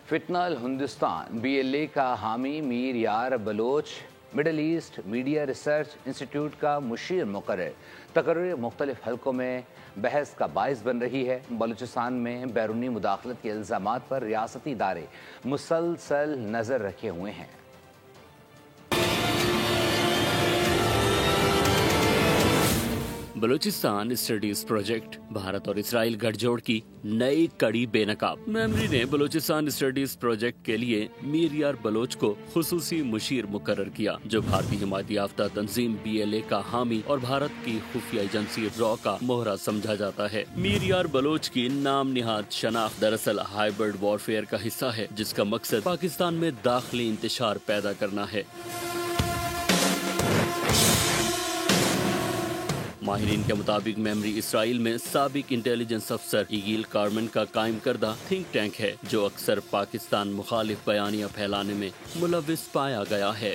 فتنہ الہندوستان BLA کا حامی Mir Yar Baloch Middle East Media Research Institute کا مشیر مقرر، تقرر مختلف حلقوں میں بحث کا باعث بن رہی ہے۔ بلوچستان میں بیرونی مداخلت کے الزامات پر ریاستی ادارے مسلسل نظر رکھے ہوئے ہیں۔ بلوچستان اسٹڈیز پروجیکٹ بھارت اور اسرائیل گٹھ جوڑ کی نئی کڑی بے نقاب۔ میمری نے بلوچستان اسٹڈیز پروجیکٹ کے لیے میر یار بلوچ کو خصوصی مشیر مقرر کیا، جو بھارتی حمایت یافتہ تنظیم BLA کا حامی اور بھارت کی خفیہ ایجنسی را کا مہرہ سمجھا جاتا ہے۔ میر یار بلوچ کی نام نہاد شناخت دراصل ہائبرڈ وارفیئر کا حصہ ہے، جس کا مقصد پاکستان میں داخلی انتشار پیدا کرنا ہے۔ ماہرین کے مطابق میمری اسرائیل میں سابق انٹیلیجنس افسر ایگیل کارمن کا قائم کردہ تھنک ٹینک ہے، جو اکثر پاکستان مخالف بیانیہ پھیلانے میں ملوث پایا گیا ہے۔